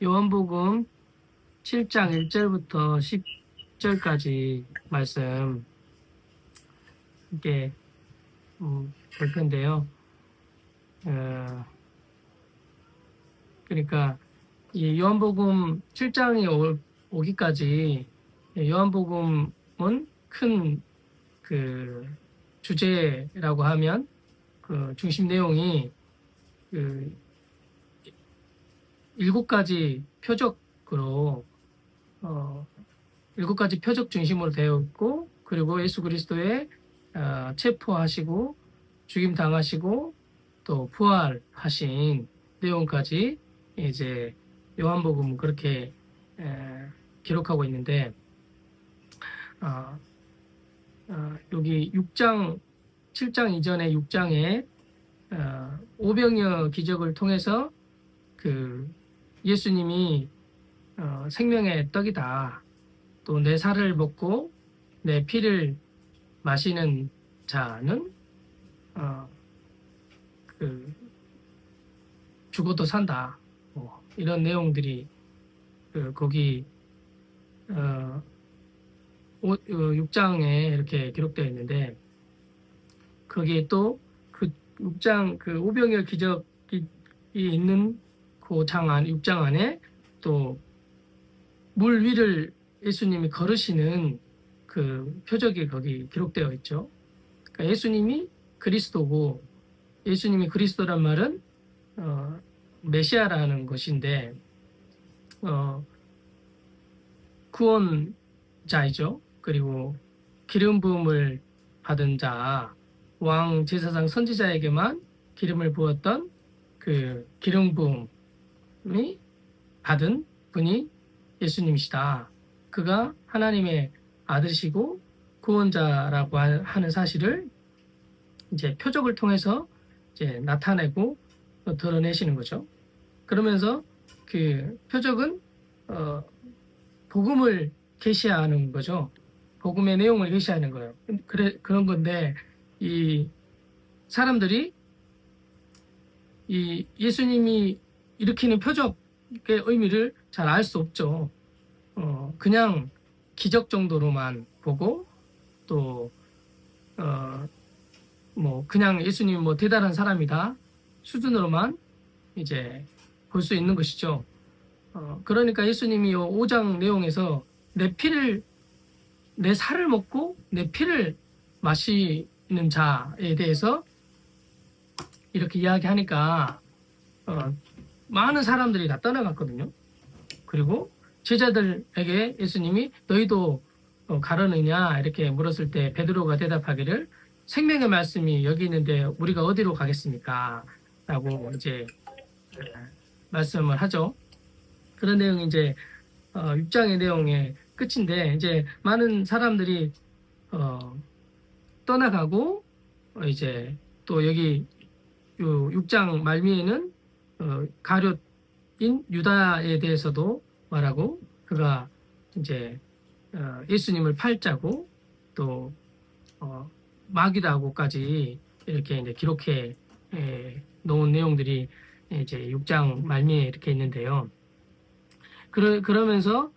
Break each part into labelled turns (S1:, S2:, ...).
S1: 요한복음 7장 1절부터 10절까지 말씀 이렇게 볼 텐데요. 그러니까 이 요한복음 7장이 오기까지 요한복음은 큰 그 주제라고 하면 그 중심 내용이 그 7가지 표적으로 7가지 표적 중심으로 되어 있고, 그리고 예수 그리스도의 체포하시고 죽임 당하시고 또 부활하신 내용까지 이제 요한복음은 그렇게 기록하고 있는데, 여기 6장 7장 이전에 6장에 오병이어 기적을 통해서 그 예수님이 생명의 떡이다, 또 내 살을 먹고 내 피를 마시는 자는 그 죽어도 산다, 이런 내용들이 거기 6장에 이렇게 기록되어 있는데, 거기에 또 그 6장 그 오병이어 기적이 있는 그 6장 안에 또 물 위를 예수님이 걸으시는 그 표적이 거기 기록되어 있죠. 그러니까 예수님이 그리스도고, 예수님이 그리스도란 말은 메시아라는 것인데 구원자이죠. 그리고 기름 부음을 받은 자, 왕 제사장 선지자에게만 기름을 부었던 그 기름 부음이 받은 분이 예수님이시다. 그가 하나님의 아들이시고 구원자라고 하는 사실을 이제 표적을 통해서 이제 나타내고 드러내시는 거죠. 그러면서 그 표적은 복음을 계시하는 거죠. 복음의 내용을 계시하는 거예요. 그런 건데, 이 사람들이 이 예수님이 일으키는 표적의 의미를 잘 알 수 없죠. 그냥 기적 정도로만 보고, 또 뭐 그냥 예수님이 뭐 대단한 사람이다 수준으로만 이제 볼 수 있는 것이죠. 그러니까 예수님이 5장 내용에서 내 살을 먹고 내 피를 마시는 자에 대해서 이렇게 이야기하니까 많은 사람들이 다 떠나갔거든요. 그리고 제자들에게 예수님이 너희도 가려느냐 이렇게 물었을 때 베드로가 대답하기를 생명의 말씀이 여기 있는데 우리가 어디로 가겠습니까? 라고 이제 말씀을 하죠. 그런 내용이 이제 6장의 내용의 끝인데, 이제 많은 사람들이 떠나가고 이제 또 여기 6장 말미에는 가룟인 유다에 대해서도 말하고, 그가 이제 예수님을 팔자고 또 마귀다고까지 이렇게 이제 기록해 놓은 내용들이 이제 6장 말미에 이렇게 있는데요. 그러면서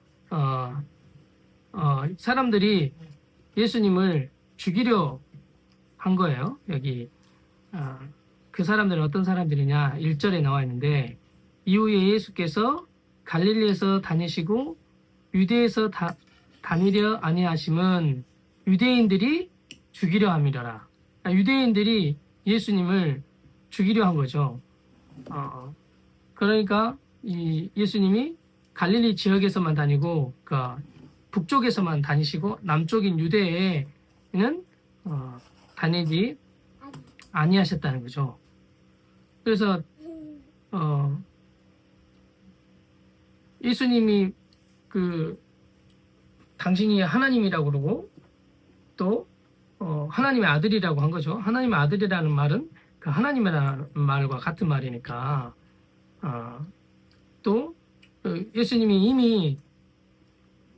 S1: 사람들이 예수님을 죽이려 한 거예요. 여기 그 사람들은 어떤 사람들이냐, 1절에 나와 있는데, 이후에 예수께서 갈릴리에서 다니시고 유대에서 다니려 아니하심은 유대인들이 죽이려 함이라. 유대인들이 예수님을 죽이려 한 거죠. 그러니까 이 예수님이 갈릴리 지역에서만 다니고 그 북쪽에서만 다니시고 남쪽인 유대에는 다니지 아니하셨다는 거죠. 그래서 예수님이 당신이 하나님이라고 그러고 또 하나님의 아들이라고 한 거죠. 하나님의 아들이라는 말은 그 하나님이라는 말과 같은 말이니까, 또 예수님이 이미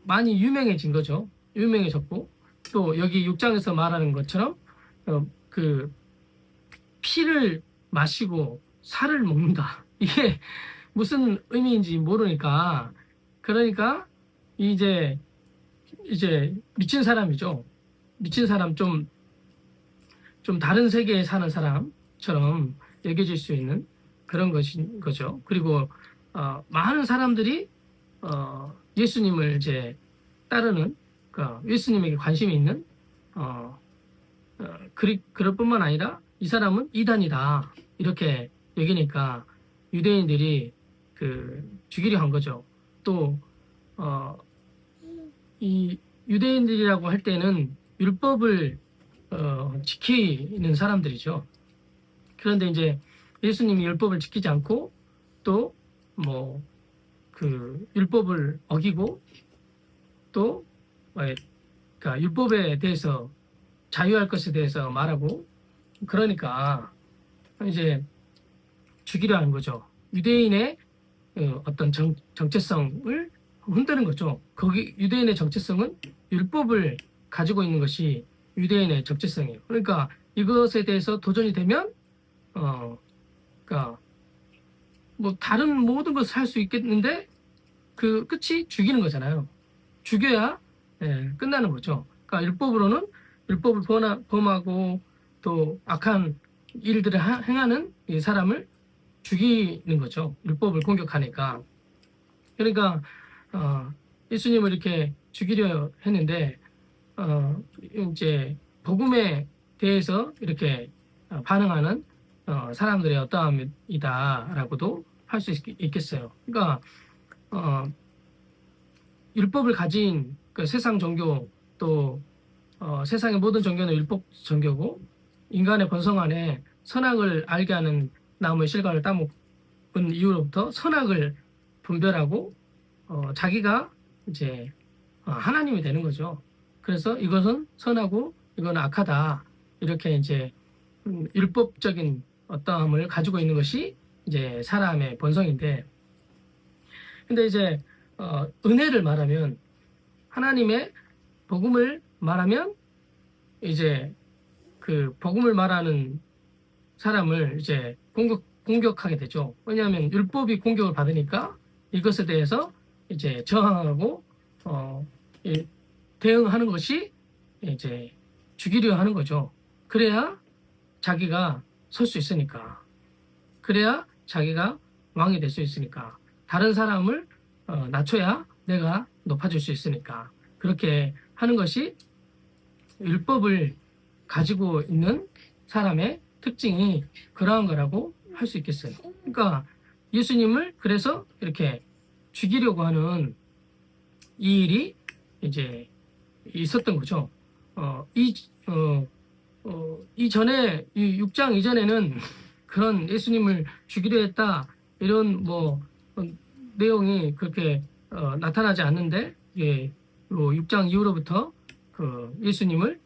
S1: 많이 유명해진 거죠. 유명해졌고, 또 여기 6장에서 말하는 것처럼 그 피를 마시고 살을 먹는다. 이게 무슨 의미인지 모르니까 그러니까 이제 미친 사람이죠. 미친 사람 좀 다른 세계에 사는 사람처럼 여겨질 수 있는 그런 것인 거죠. 그리고 많은 사람들이 예수님을 이제 따르는 예수님에게 관심이 있는 그럴 뿐만 아니라 이 사람은 이단이다 이렇게 여기니까 유대인들이 죽이려 한 거죠. 또 이 유대인들이라고 할 때는 율법을 지키는 사람들이죠. 그런데 이제 예수님이 율법을 지키지 않고 또 뭐 율법을 어기고 또 그러니까 율법에 대해서 자유할 것에 대해서 말하고 그러니까 이제 죽이려 하는 거죠. 유대인의 어떤 정체성을 흔드는 거죠. 거기 유대인의 정체성은 율법을 가지고 있는 것이 유대인의 정체성이에요. 그러니까 이것에 대해서 도전이 되면 그러니까 뭐 다른 모든 것을 할 수 있겠는데 그 끝이 죽이는 거잖아요. 죽여야 끝나는 거죠. 그러니까 율법으로는 율법을 범하고 또 악한 일들을 행하는 이 사람을 죽이는 거죠. 율법을 공격하니까. 그러니까 예수님을 이렇게 죽이려 했는데 이제 복음에 대해서 이렇게 반응하는 사람들의 어떠함이다라고도 할 수 있겠어요. 그러니까 율법을 가진 세상 종교 또 세상의 모든 종교는 율법 종교고 인간의 본성 안에 선악을 알게 하는 나무의 실과를 따먹은 이후로부터 선악을 분별하고 자기가 이제 하나님이 되는 거죠. 그래서 이것은 선하고 이건 악하다 이렇게 이제 율법적인 어떠함을 가지고 있는 것이 이제 사람의 본성인데, 근데 이제 은혜를 말하면 하나님의 복음을 말하면 이제 그 복음을 말하는 사람을 이제 공격하게 되죠. 왜냐하면 율법이 공격을 받으니까 이것에 대해서 이제 저항하고 대응하는 것이 이제 죽이려 하는 거죠. 그래야 자기가 설 수 있으니까. 그래야 자기가 왕이 될 수 있으니까. 다른 사람을 낮춰야 내가 높아질 수 있으니까. 그렇게 하는 것이 율법을 가지고 있는 사람의 특징이 그러한 거라고 할 수 있겠어요. 그러니까 예수님을 그래서 이렇게 죽이려고 하는 이 일이 이제 있었던 거죠. 이전에, 이 6장 이전에는 그런 예수님을 죽이려 했다, 이런 내용이 그렇게 나타나지 않는데, 요 6장 이후로부터 예수님을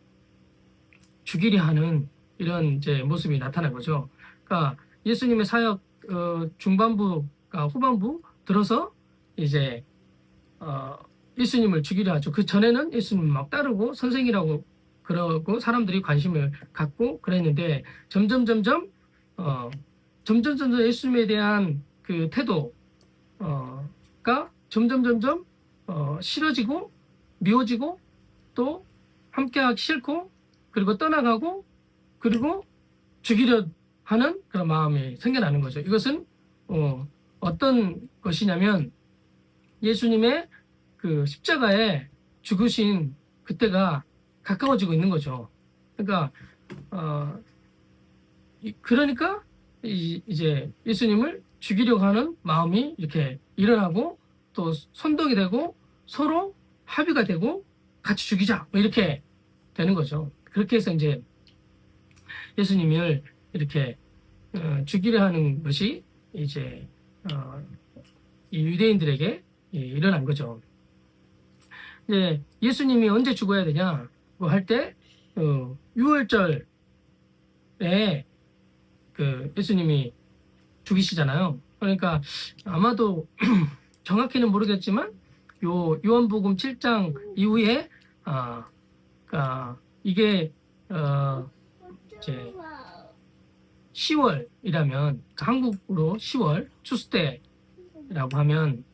S1: 죽이려 하는 이런 이제 모습이 나타난 거죠. 그러니까 예수님의 사역 중반부가 후반부 들어서 이제 예수님을 죽이려 하죠. 그 전에는 예수님 막 따르고 선생이라고 그러고 사람들이 관심을 갖고 그랬는데 점점 예수님에 대한 그 태도가 점점 싫어지고 미워지고 또 함께하기 싫고 그리고 떠나가고 그리고 죽이려 하는 그런 마음이 생겨나는 거죠. 이것은 어떤 것이냐면 예수님의 그 십자가에 죽으신 그때가 가까워지고 있는 거죠. 그러니까 이제 예수님을 죽이려고 하는 마음이 이렇게 일어나고 또 선동이 되고 서로 합의가 되고 같이 죽이자 이렇게 되는 거죠. 그렇게 해서 이제 예수님을 이렇게 죽이려 하는 것이 이제 이 유대인들에게 일어난 거죠. 이제 예수님이 언제 죽어야 되냐 할 때 6월절에 그 예수님이 죽이시잖아요. 그러니까 아마도 정확히는 모르겠지만 요한복음 7장 이후에 그러니까 이게 이제 10월이라면 한국으로 10월 추수 때 명절이라고 하면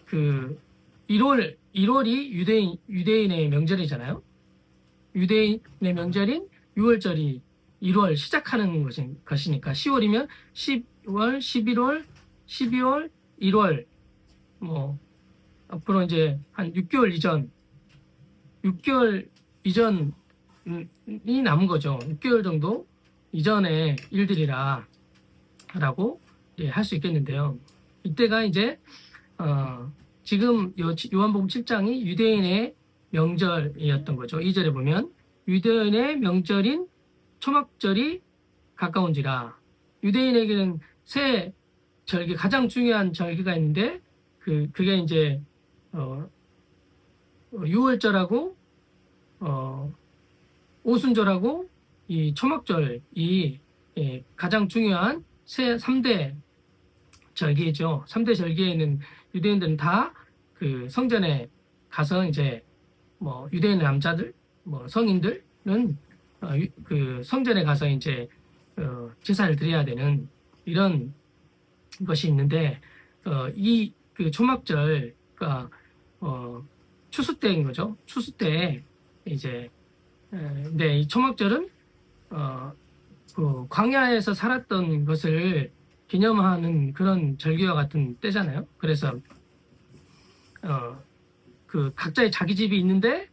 S1: 그 1월이 유대인의 명절이잖아요. 유대인의 명절인 6월절이 1월 시작하는 것이니까 10월이면 10월, 11월, 12월, 1월 뭐 앞으로 이제 한 6개월 이전이 남은 거죠. 6개월 정도 이전의 일들이라고 할 수 있겠는데요. 이때가 이제 지금 요한복음 7장이 유대인의 명절이었던 거죠. 2절에 보면 유대인의 명절인 초막절이 가까운지라. 유대인에게는 새 절기, 가장 중요한 절기가 있는데 그게 이제 6월절하고 오순절하고 이 초막절이 가장 중요한 3대 절기죠. 3대 절기에는 유대인들은 다 그 성전에 가서 이제 뭐 유대인 남자들, 뭐 성인들은 그 성전에 가서 이제 제사를 드려야 되는 이런 것이 있는데 이 그 초막절가 추수 때인 거죠. 추수 때 이제 근데 이 초막절은 그 광야에서 살았던 것을 기념하는 그런 절기와 같은 때잖아요. 그래서 그 각자의 자기 집이 있는데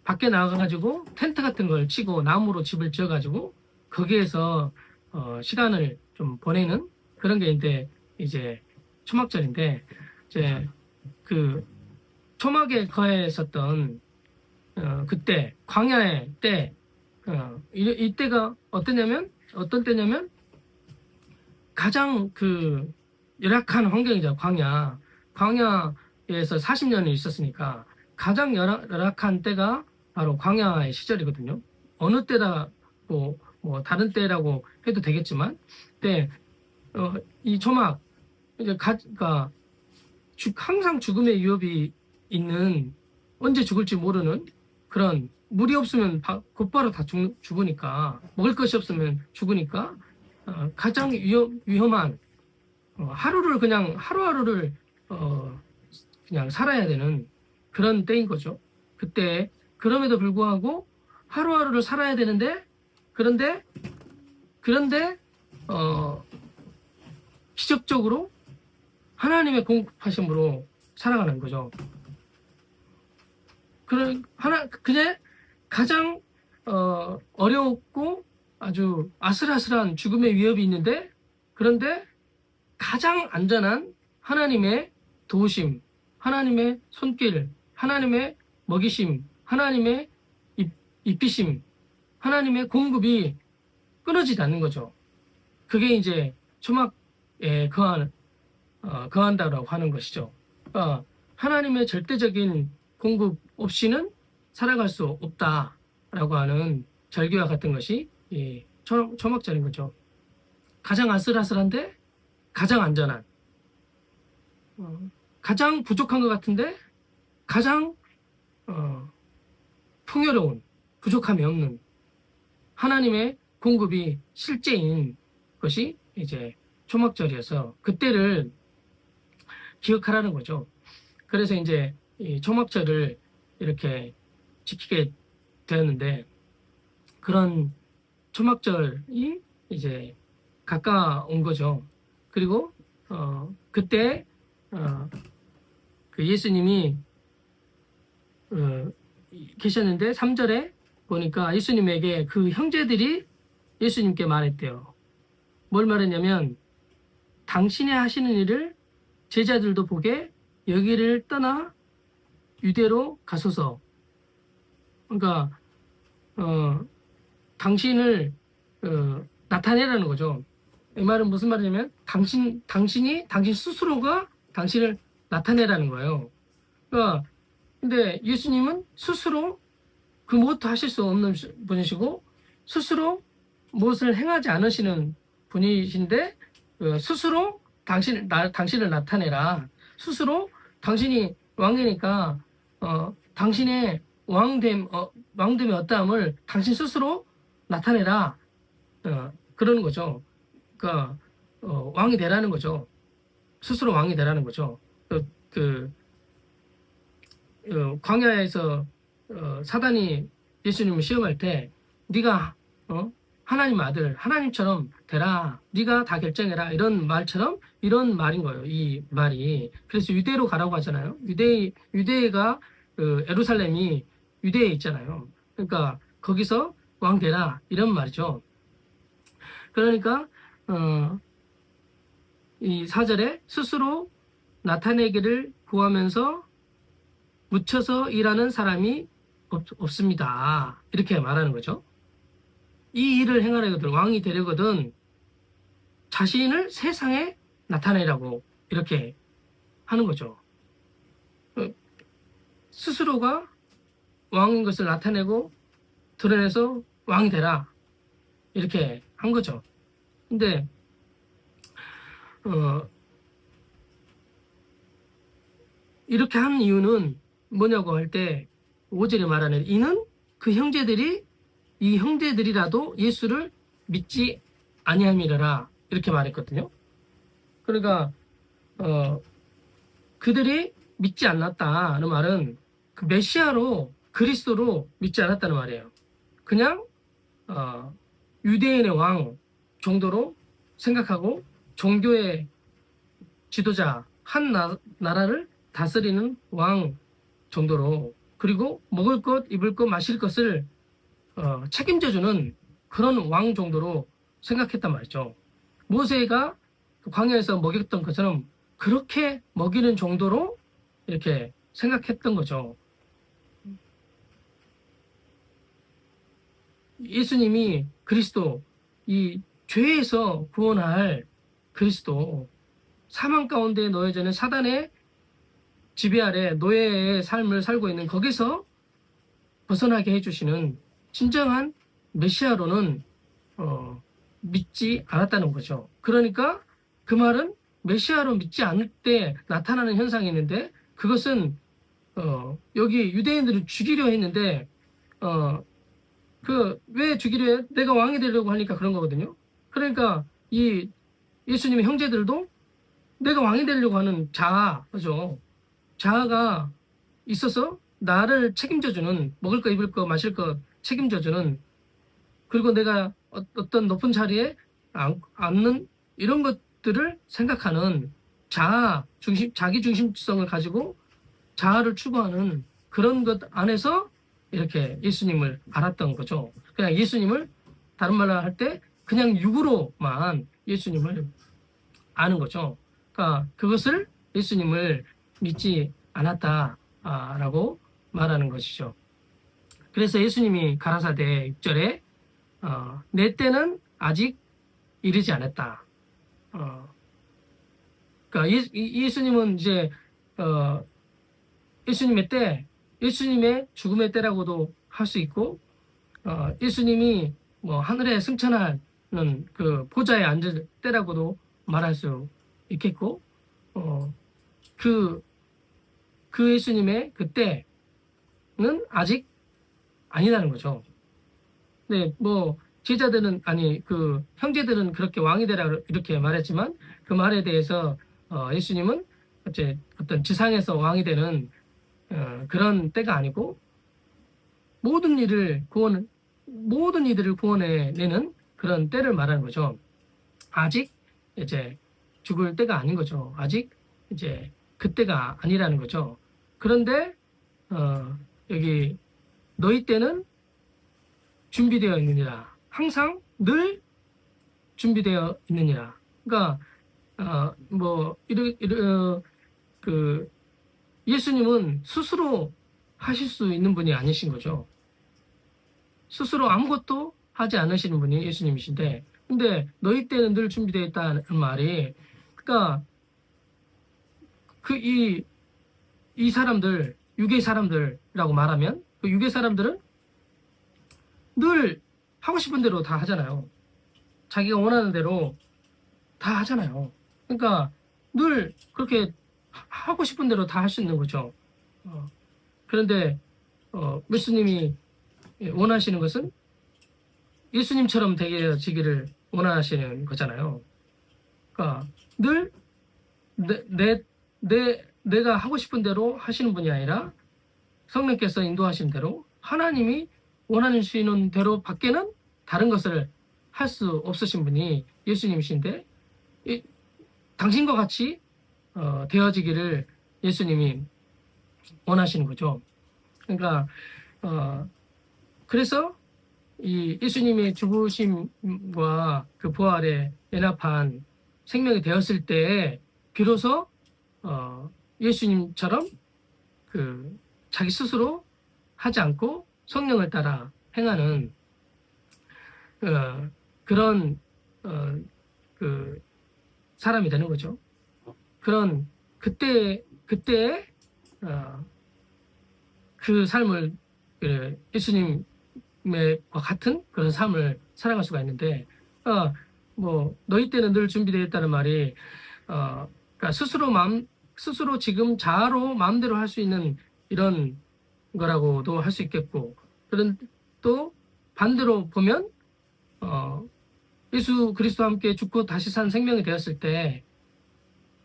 S1: 밖에 나가가지고 텐트 같은 걸 치고 나무로 집을 지어가지고 거기에서 시간을 좀 보내는 그런 게 이제 초막절인데 이제 그 초막에 거했었던 그때 광야의 때 이때가 어떤 때냐면 가장 그 열악한 환경이죠. 광야에서 40년을 있었으니까 가장 열악한 때가 바로 광야의 시절이거든요. 어느 때라고 뭐 다른 때라고 해도 되겠지만, 이 초막 이제 그러니까 항상 죽음의 위협이 있는, 언제 죽을지 모르는 그런, 물이 없으면 곧바로 다 죽으니까, 먹을 것이 없으면 죽으니까 가장 위험한 하루하루를 그냥 살아야 되는 그런 때인 거죠. 그때 그럼에도 불구하고 하루하루를 살아야 되는데, 그런데 기적적으로 하나님의 공급하심으로 살아가는 거죠. 그게 가장 어렵고 아주 아슬아슬한 죽음의 위협이 있는데, 그런데 가장 안전한 하나님의 도우심, 하나님의 손길, 하나님의 먹이심, 하나님의 입히심, 하나님의 공급이 끊어지지 않는 거죠. 그게 이제 초막에 거한다라고 하는 것이죠. 그러니까 하나님의 절대적인 공급 없이는 살아갈 수 없다라고 하는 절기와 같은 것이 이 초막절인 거죠. 가장 아슬아슬한데 가장 안전한, 가장 부족한 것 같은데 가장 풍요로운, 부족함이 없는 하나님의 공급이 실제인 것이 이제 초막절이어서 그때를 기억하라는 거죠. 그래서 이제 이 초막절을 이렇게 지키게 되었는데, 그런 초막절이 이제 가까운 거죠. 그리고 그때 그 예수님이 계셨는데 3절에 보니까 예수님에게 그 형제들이 예수님께 말했대요. 뭘 말했냐면, 당신이 하시는 일을 제자들도 보게 여기를 떠나 유대로 가소서. 그러니까 당신을 나타내라는 거죠. 이 말은 무슨 말이냐면 당신 스스로가 당신을 나타내라는 거예요. 그러니까 근데 예수님은 스스로 그 무엇도 하실 수 없는 분이시고 스스로 무엇을 행하지 않으시는 분이신데, 스스로 당신을 나타내라. 스스로 당신이 왕이니까 당신의 왕됨의 어떠함을 당신 스스로 나타내라. 그러는 거죠. 그러니까 왕이 되라는 거죠. 스스로 왕이 되라는 거죠. 그 광야에서 사단이 예수님을 시험할 때 네가 하나님 아들, 하나님처럼 되라, 네가 다 결정해라, 이런 말처럼 이런 말인 거예요. 이 말이. 그래서 유대로 가라고 하잖아요. 유대가 예루살렘이 유대에 있잖아요. 그러니까 거기서 왕 되라, 이런 말이죠. 그러니까 이 4절에 스스로 나타내기를 구하면서 묻혀서 일하는 사람이 없습니다. 이렇게 말하는 거죠. 이 일을 행하려거든, 왕이 되려거든 자신을 세상에 나타내라고 이렇게 하는 거죠. 스스로가 왕인 것을 나타내고 드러내서 왕이 되라, 이렇게 한 거죠. 근데 이렇게 한 이유는 뭐냐고 할 때 5절에 말하는 이는 그 이 형제들이라도 예수를 믿지 아니함이라, 이렇게 말했거든요. 그러니까 그들이 믿지 않았다는 말은 그 메시아로, 그리스도로 믿지 않았다는 말이에요. 그냥 유대인의 왕 정도로 생각하고 종교의 지도자, 한 나라를 다스리는 왕 정도로, 그리고 먹을 것, 입을 것, 마실 것을 책임져주는 그런 왕 정도로 생각했단 말이죠. 모세가 광야에서 먹였던 것처럼 그렇게 먹이는 정도로 이렇게 생각했던 거죠. 예수님이 그리스도, 이 죄에서 구원할 그리스도, 사망 가운데 놓여져 있는 사단의 지배 아래 노예의 삶을 살고 있는 거기서 벗어나게 해주시는 진정한 메시아로는 믿지 않았다는 거죠. 그러니까 그 말은 메시아로 믿지 않을 때 나타나는 현상이 있는데, 그것은 여기 유대인들을 죽이려 했는데 왜 죽이려 해? 내가 왕이 되려고 하니까 그런 거거든요. 그러니까 이 예수님의 형제들도 내가 왕이 되려고 하는 그죠? 자아가 있어서 나를 책임져주는, 먹을 거, 입을 거, 마실 거 책임져주는, 그리고 내가 어떤 높은 자리에 앉는 이런 것들을 생각하는 자기 중심성을 가지고 자아를 추구하는 그런 것 안에서 이렇게 예수님을 알았던 거죠. 그냥 예수님을, 다른 말로 할 때 그냥 육으로만 예수님을 아는 거죠. 그러니까 그것을 예수님을 믿지 않았다라고 말하는 것이죠. 그래서 예수님이 가라사대 6절에 내 때는 아직 이르지 않았다. 그러니까 예수님은 이제 예수님의 죽음의 때라고도 할 수 있고, 예수님이 뭐 하늘에 승천하는 그 보좌에 앉을 때라고도 말할 수 있겠고, 그 예수님의 그때는 아직 아니라는 거죠. 네, 뭐 제자들은, 그 형제들은 그렇게 왕이 되라 이렇게 말했지만, 그 말에 대해서 예수님은 어떤 지상에서 왕이 되는 그런 때가 아니고, 모든 이들을 구원해내는 그런 때를 말하는 거죠. 아직 이제 죽을 때가 아닌 거죠. 아직 이제 그때가 아니라는 거죠. 그런데 여기 너희 때는 준비되어 있느니라. 항상 늘 준비되어 있느니라. 그러니까 예수님은 스스로 하실 수 있는 분이 아니신 거죠. 스스로 아무것도 하지 않으시는 분이 예수님이신데, 근데 너희 때는 늘 준비되어 있다는 말이, 그러니까 이 사람들, 유괴 사람들이라고 말하면, 그 유괴 사람들은 늘 하고 싶은 대로 다 하잖아요. 자기가 원하는 대로 다 하잖아요. 그러니까 늘 그렇게 하고 싶은 대로 다 할 수 있는 거죠. 그런데 예수님이 원하시는 것은 예수님처럼 되어지기를 원하시는 거잖아요. 늘 내가 하고 싶은 대로 하시는 분이 아니라 성령께서 인도하신 대로 하나님이 원하시는 대로 밖에는 다른 것을 할 수 없으신 분이 예수님이신데 당신과 같이 되어지기를 예수님이 원하시는 거죠. 그러니까 그래서 이 예수님의 죽으심과 그 부활에 연합한 생명이 되었을 때 비로소 예수님처럼 그 자기 스스로 하지 않고 성령을 따라 행하는 그런 그 사람이 되는 거죠. 그런 그때 그 삶을 예수님과 같은 그런 삶을 살아갈 수가 있는데 뭐 너희 때는 늘 준비되어 있다는 말이 그러니까 스스로 지금 자아로 마음대로 할 수 있는 이런 거라고도 할 수 있겠고, 그런 또 반대로 보면 예수 그리스도와 함께 죽고 다시 산 생명이 되었을 때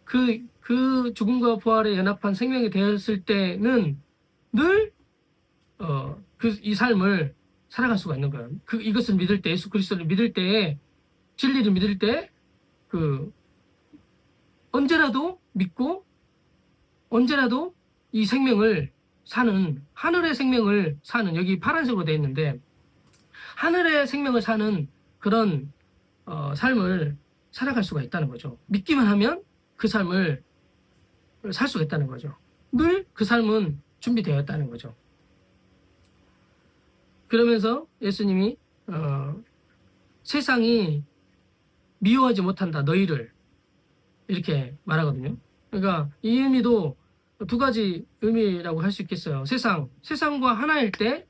S1: 그 죽음과 부활에 연합한 생명이 되었을 때는 늘 이 삶을 살아갈 수가 있는 거예요. 이것을 믿을 때, 예수 그리스도를 믿을 때, 진리를 믿을 때 언제라도 믿고 언제라도 이 생명을 사는, 하늘의 생명을 사는, 여기 파란색으로 되어 있는데 하늘의 생명을 사는 그런 삶을 살아갈 수가 있다는 거죠. 믿기만 하면 그 삶을 살 수가 있다는 거죠. 늘 그 삶은 준비되어 있다는 거죠. 그러면서 예수님이 세상이 미워하지 못한다 너희를, 이렇게 말하거든요. 그러니까 이 의미도 두 가지 의미라고 할 수 있겠어요. 세상과 하나일 때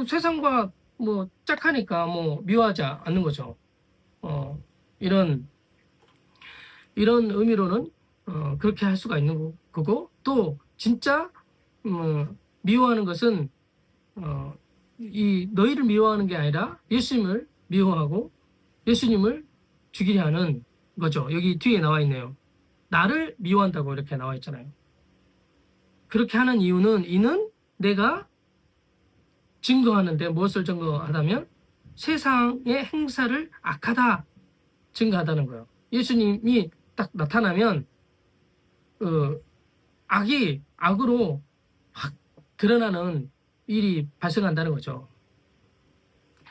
S1: 세상과 뭐 짝하니까 뭐 미워하지 않는 거죠. 이런 의미로는 그렇게 할 수가 있는 거고, 또 진짜 미워하는 것은 이 너희를 미워하는 게 아니라 예수님을 미워하고 예수님을 죽이려 하는 거죠. 여기 뒤에 나와 있네요. 나를 미워한다고 이렇게 나와 있잖아요. 그렇게 하는 이유는 이는 내가 증거하는데, 무엇을 증거하다면 세상의 행사를 악하다 증거하다는 거예요. 예수님이 딱 나타나면 악이 악으로 확 드러나는 일이 발생한다는 거죠.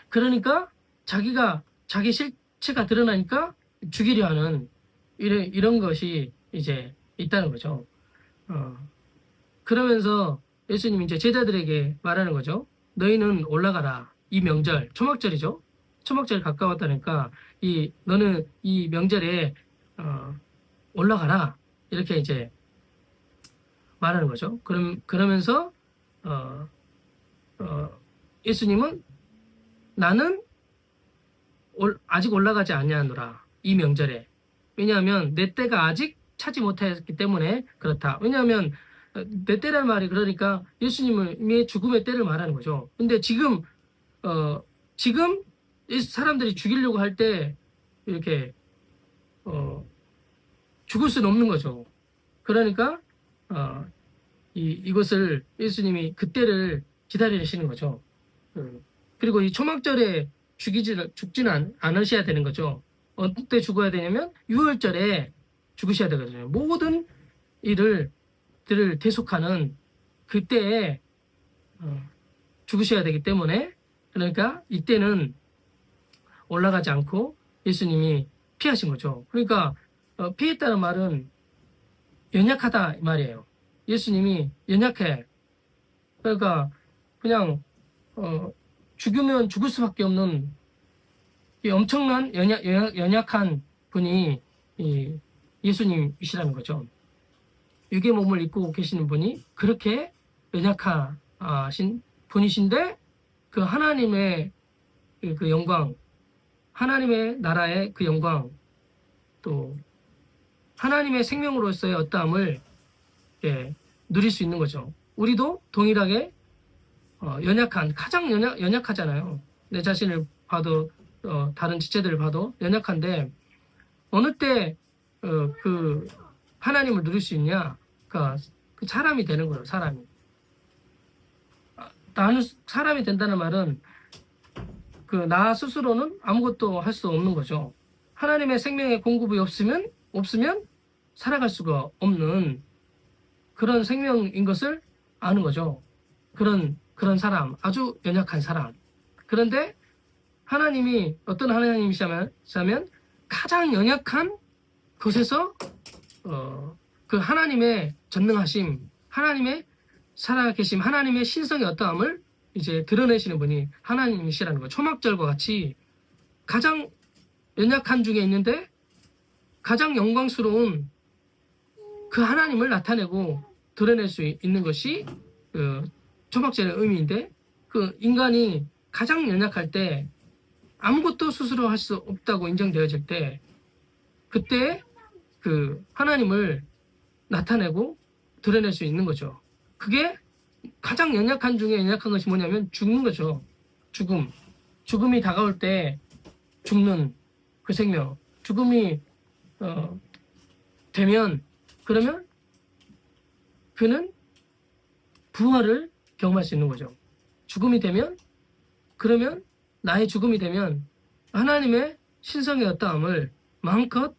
S1: 그러니까 자기 실체가 드러나니까 죽이려 하는 이런 것이 이제 있다는 거죠. 그러면서 예수님이 이제 제자들에게 말하는 거죠. 너희는 올라가라. 이 명절, 초막절이죠. 초막절이 가까웠다니까 너는 이 명절에 올라가라. 이렇게 이제 말하는 거죠. 그러면서 예수님은 나는 아직 올라가지 아니하노라. 이 명절에. 왜냐하면 내 때가 아직 차지 못했기 때문에 그렇다. 왜냐하면 내 때라는 말이, 그러니까 예수님의 죽음의 때를 말하는 거죠. 근데 지금 사람들이 죽이려고 할 때 이렇게 죽을 수는 없는 거죠. 그러니까 이것을 예수님이 그때를 기다리시는 거죠. 그리고 이 초막절에 죽지는 않으셔야 되는 거죠. 어때 죽어야 되냐면 6월절에 죽으셔야 되거든요. 모든 일들을 대속하는 그때에 죽으셔야 되기 때문에, 그러니까 이때는 올라가지 않고 예수님이 피하신 거죠. 그러니까 피했다는 말은 연약하다 말이에요. 예수님이 연약해. 그러니까 그냥 죽으면 죽을 수밖에 없는 이 엄청난 연약한 분이 예수님이시라는 거죠. 육의 몸을 입고 계시는 분이 그렇게 연약하신 분이신데 그 하나님의 그 영광, 하나님의 나라의 그 영광, 또 하나님의 생명으로서의 어떠함을 누릴 수 있는 거죠. 우리도 동일하게 가장 연약하잖아요. 내 자신을 봐도 다른 지체들을 봐도 연약한데 어느 때 그 하나님을 누릴 수 있냐? 그러니까 그 사람이 되는 거예요. 사람이. 나는 사람이 된다는 말은 그 나 스스로는 아무것도 할 수 없는 거죠. 하나님의 생명의 공급이 없으면 살아갈 수가 없는 그런 생명인 것을 아는 거죠. 그런 사람, 아주 연약한 사람. 그런데 하나님이 어떤 하나님이시냐면 가장 연약한 곳에서 그 하나님의 전능하심, 하나님의 살아계심, 하나님의 신성의 어떠함을 이제 드러내시는 분이 하나님이시라는 거예요. 초막절과 같이 가장 연약한 중에 있는데 가장 영광스러운 그 하나님을 나타내고 드러낼 수 있는 것이 그 초막절의 의미인데, 그 인간이 가장 연약할 때 아무것도 스스로 할 수 없다고 인정되어질 때, 그때 그 하나님을 나타내고 드러낼 수 있는 거죠. 그게 가장 연약한 중에 연약한 것이 뭐냐면 죽는 거죠. 죽음이 다가올 때 죽는 그 생명. 죽음이 되면, 그러면 그는 부활을 경험할 수 있는 거죠. 죽음이 되면, 그러면 나의 죽음이 되면 하나님의 신성의 어떠함을 마음껏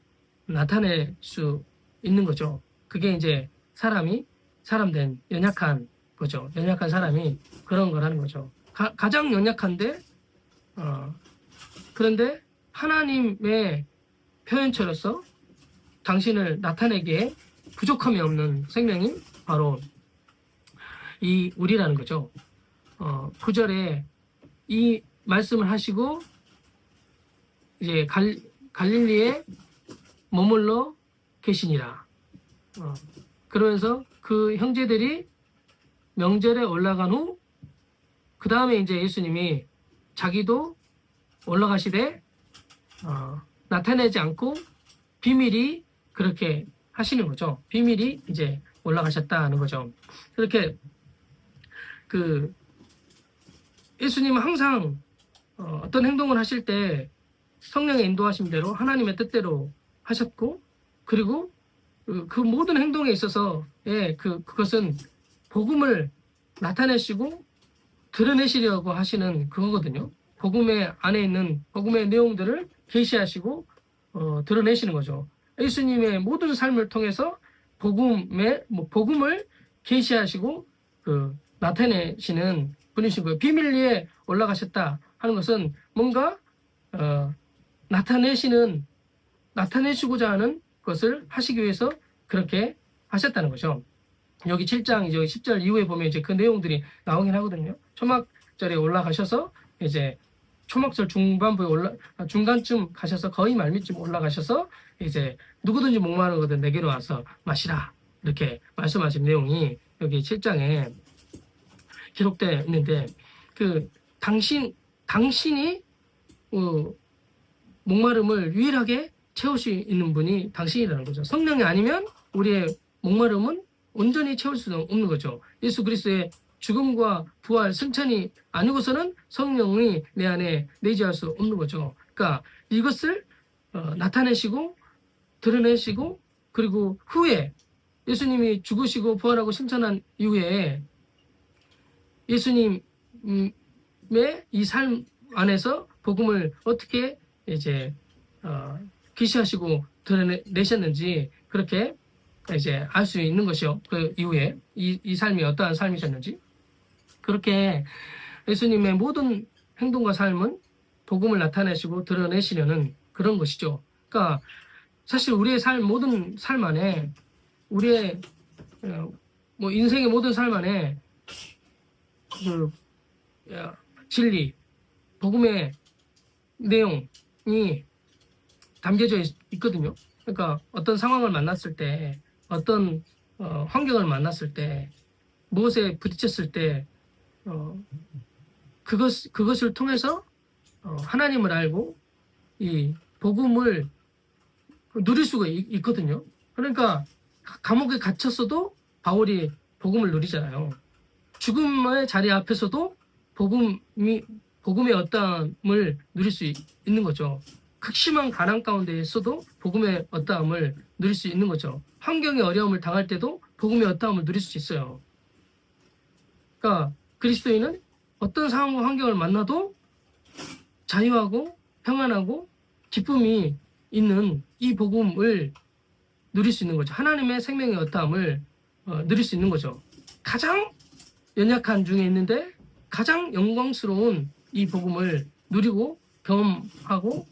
S1: 나타낼 수 있는 거죠. 그게 이제 사람이 사람된 연약한 거죠. 연약한 사람이 그런 거라는 거죠. 가장 연약한데 그런데 하나님의 표현처로서 당신을 나타내기에 부족함이 없는 생명이 바로 이 우리라는 거죠. 9절에 이 말씀을 하시고 이제 갈릴리에 머물러 계시니라. 그러면서 그 형제들이 명절에 올라간 후 그 다음에 이제 예수님이 자기도 올라가시되 나타내지 않고 비밀이 그렇게 하시는 거죠. 비밀이 이제 올라가셨다는 거죠. 그렇게 그 예수님은 항상 어떤 행동을 하실 때 성령의 인도하심대로 하나님의 뜻대로 하셨고, 그리고 그 모든 행동에 있어서 그것은 복음을 나타내시고 드러내시려고 하시는 그거거든요. 복음의 안에 있는 복음의 내용들을 계시하시고 드러내시는 거죠. 예수님의 모든 삶을 통해서 복음을 계시하시고 나타내시는 분이신 거예요. 비밀리에 올라가셨다 하는 것은 뭔가 나타내시고자 하는 것을 하시기 위해서 그렇게 하셨다는 거죠. 여기 7장 이제 10절 이후에 보면 이제 그 내용들이 나오긴 하거든요. 초막절에 올라가셔서 이제 초막절 중반부에 중간쯤 가셔서 거의 말미쯤 올라가셔서 이제 누구든지 목마르거든 내게로 와서 마시라 이렇게 말씀하신 내용이 여기 7장에 기록되어 있는데, 그 당신이 목마름을 유일하게 채울 수 있는 분이 당신이라는 거죠. 성령이 아니면 우리의 목마름은 온전히 채울 수 없는 거죠. 예수 그리스도의 죽음과 부활, 승천이 아니고서는 성령이 내 안에 내재할 수 없는 거죠. 그러니까 이것을 나타내시고 드러내시고, 그리고 후에 예수님이 죽으시고 부활하고 승천한 이후에 예수님의 이 삶 안에서 복음을 어떻게 이제 계시하시고 드러내셨는지 그렇게 이제 알 수 있는 것이요. 그 이후에 이 삶이 어떠한 삶이셨는지, 그렇게 예수님의 모든 행동과 삶은 복음을 나타내시고 드러내시려는 그런 것이죠. 그러니까 사실 우리의 모든 삶 안에, 우리의 인생의 모든 삶 안에 그 진리, 복음의 내용이 담겨져 있거든요. 그러니까 어떤 상황을 만났을 때, 어떤 환경을 만났을 때, 무엇에 부딪혔을 때 그것을 통해서 하나님을 알고 이 복음을 누릴 수가 있거든요. 그러니까 감옥에 갇혔어도 바울이 복음을 누리잖아요. 죽음의 자리 앞에서도 복음의 어떠함을 누릴 수 있는 거죠. 극심한 가난 가운데 있어도 복음의 어떠함을 누릴 수 있는 거죠. 환경의 어려움을 당할 때도 복음의 어떠함을 누릴 수 있어요. 그러니까 그리스도인은 어떤 상황과 환경을 만나도 자유하고 평안하고 기쁨이 있는 이 복음을 누릴 수 있는 거죠. 하나님의 생명의 어떠함을 누릴 수 있는 거죠. 가장 연약한 중에 있는데 가장 영광스러운 이 복음을 누리고 경험하고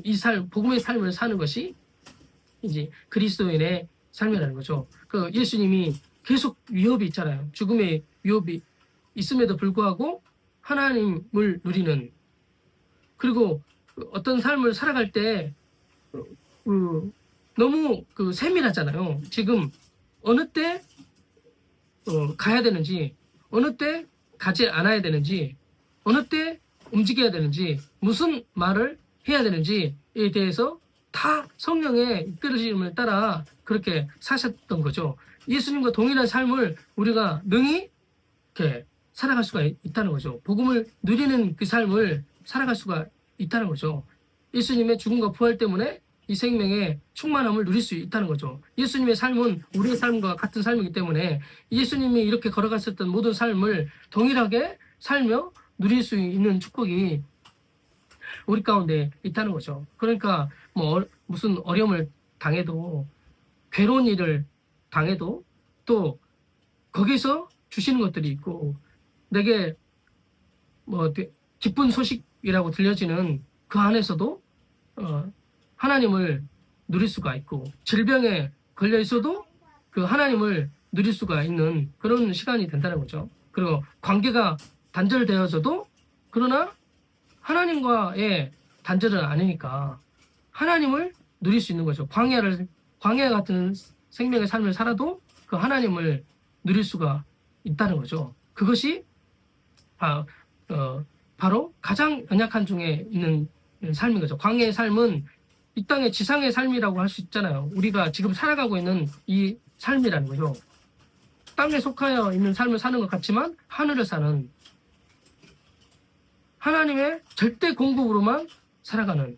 S1: 이 복음의 삶을 사는 것이 이제 그리스도인의 삶이라는 거죠. 그 예수님이 계속 위협이 있잖아요. 죽음의 위협이 있음에도 불구하고 하나님을 누리는, 그리고 어떤 삶을 살아갈 때 너무 세밀하잖아요. 지금 어느 때 가야 되는지, 어느 때 가지 않아야 되는지, 어느 때 움직여야 되는지, 무슨 말을 해야 되는지에 대해서 다 성령의 이끌으심을 따라 그렇게 사셨던 거죠. 예수님과 동일한 삶을 우리가 능히 이렇게 살아갈 수가 있다는 거죠. 복음을 누리는 그 삶을 살아갈 수가 있다는 거죠. 예수님의 죽음과 부활 때문에 이 생명의 충만함을 누릴 수 있다는 거죠. 예수님의 삶은 우리의 삶과 같은 삶이기 때문에 예수님이 이렇게 걸어갔었던 모든 삶을 동일하게 살며 누릴 수 있는 축복이 우리 가운데 있다는 거죠. 그러니까 무슨 어려움을 당해도, 괴로운 일을 당해도 또 거기서 주시는 것들이 있고, 내게 기쁜 소식이라고 들려지는 그 안에서도 하나님을 누릴 수가 있고, 질병에 걸려 있어도 그 하나님을 누릴 수가 있는 그런 시간이 된다는 거죠. 그리고 관계가 단절되어져도 그러나 하나님과의 단절은 아니니까 하나님을 누릴 수 있는 거죠. 광야 같은 생명의 삶을 살아도 그 하나님을 누릴 수가 있다는 거죠. 그것이 바로 가장 연약한 중에 있는 삶인 거죠. 광야의 삶은 이 땅의 지상의 삶이라고 할 수 있잖아요. 우리가 지금 살아가고 있는 이 삶이라는 거죠. 땅에 속하여 있는 삶을 사는 것 같지만 하늘을 사는, 하나님의 절대 공급으로만 살아가는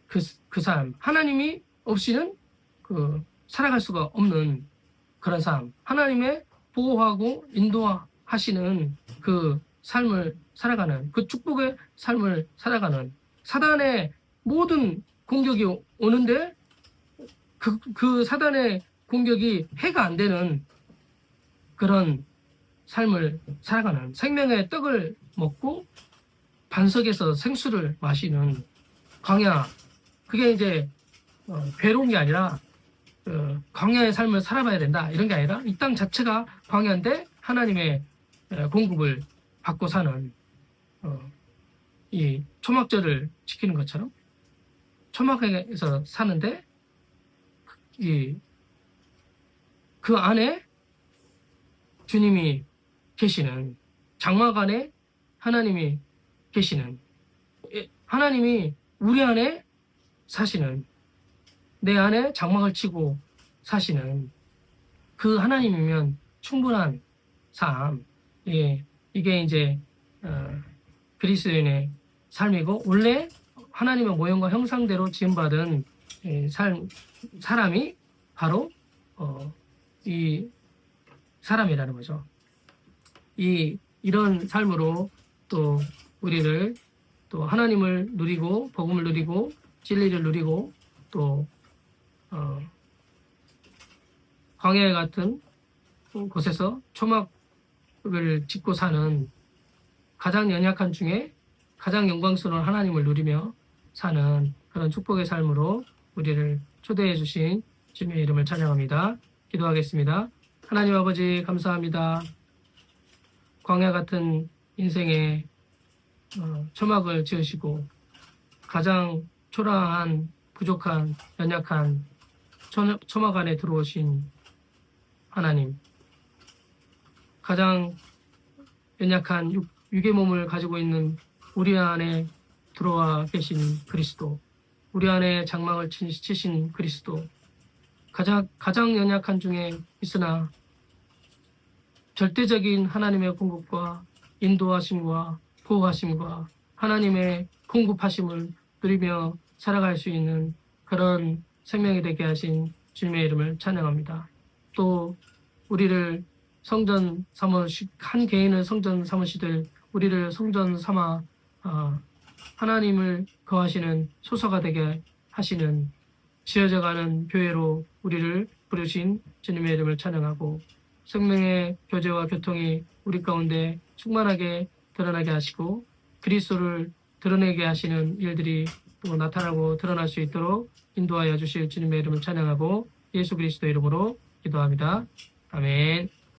S1: 그 삶. 하나님이 없이는 살아갈 수가 없는 그런 삶. 하나님의 보호하고 인도하시는 그 삶을 살아가는, 그 축복의 삶을 살아가는, 사단의 모든 공격이 오는데 그 사단의 공격이 해가 안 되는 그런 삶을 살아가는, 생명의 떡을 먹고 반석에서 생수를 마시는 광야. 그게 이제 괴로운 게 아니라 광야의 삶을 살아봐야 된다 이런 게 아니라 이 땅 자체가 광야인데 하나님의 공급을 받고 사는, 이 초막절을 지키는 것처럼 초막에서 사는데 그 안에 주님이 계시는, 장막 안에 하나님이 계시는, 하나님이 우리 안에 사시는, 내 안에 장막을 치고 사시는 그 하나님이면 충분한 삶. 이게 이제 그리스도인의 삶이고, 원래 하나님의 모형과 형상대로 지음받은 사람이 바로 이 사람이라는 거죠. 이런 삶으로 또 우리를 또 하나님을 누리고 복음을 누리고 진리를 누리고 또 광야 같은 곳에서 초막을 짓고 사는, 가장 연약한 중에 가장 영광스러운 하나님을 누리며 사는 그런 축복의 삶으로 우리를 초대해 주신 주님의 이름을 찬양합니다. 기도하겠습니다. 하나님 아버지 감사합니다. 광야 같은 인생에 초막을 지으시고 가장 초라한, 부족한, 연약한 초막 안에 들어오신 하나님, 가장 연약한 육의 몸을 가지고 있는 우리 안에 들어와 계신 그리스도, 우리 안에 장막을 치신 그리스도, 가장 연약한 중에 있으나 절대적인 하나님의 공급과 인도하심과 보호하심과 하나님의 공급하심을 누리며 살아갈 수 있는 그런 생명이 되게 하신 주님의 이름을 찬양합니다. 또 우리를 성전 삼으시 한 개인을 성전 삼으시들 우리를 성전 삼아 하나님을 거하시는 소서가 되게 하시는 지어져가는 교회로 우리를 부르신 주님의 이름을 찬양하고 생명의 교제와 교통이 우리 가운데 충만하게 드러나게 하시고 그리스도를 드러내게 하시는 일들이 또 나타나고 드러날 수 있도록 인도하여 주실 주님의 이름을 찬양하고 예수 그리스도 이름으로 기도합니다. 아멘.